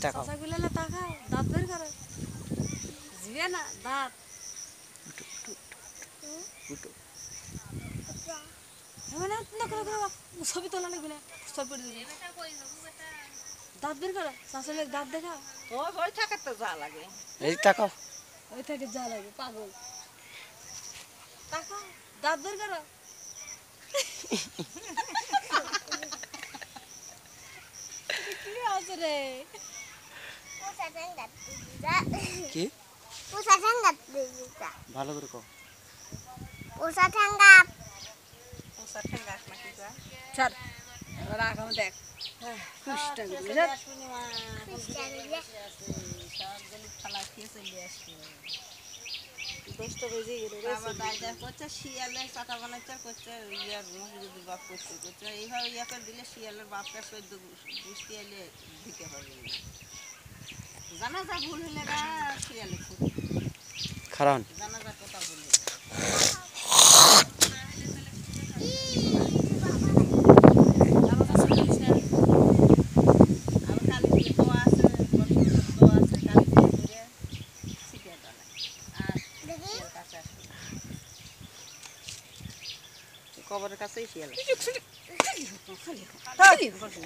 তাকাও চাচা গুলো না তাকাও দাঁত বের করো জিবে না দাঁত উঠো মানে না করে ছবি তোলা লাগবে না ছবি দিবি দাঁত বের করো চাচা দাঁত দেখা ওই থাকে তো যা লাগে এই তাকাও ওই থেকে যা লাগে পাগল তাকাও দাঁত বের করো কি আছে রে কি ভালো করে কও পোষা ঠেঙ্গাস নাকি যা ছাড় এবার আগাম দেখ খুশটা গুলো থালা খেয়ে চলে আসছে 10টা বেজে গেল আবার দায়দা করছে শিয়ালের চাটা বানাচ্ছে করছে ইয়ার মহিদুর বাপ করছে করছে এইভাবে ইয়া করে দিলে শিয়ালের বাপটা সদ্য বৃষ্টি এলে দিতে হবে না জানা যা ভুল হলে না শিয়ালে খুব খারান জানা যা কথা বললে আবার কালী পুজো তো আছে তো আছে কালী পুজো করে শিখে দেয় আর শিয়াল কাছে আসবে কবরের কাছেই শিয়াল খালি কালী পুজো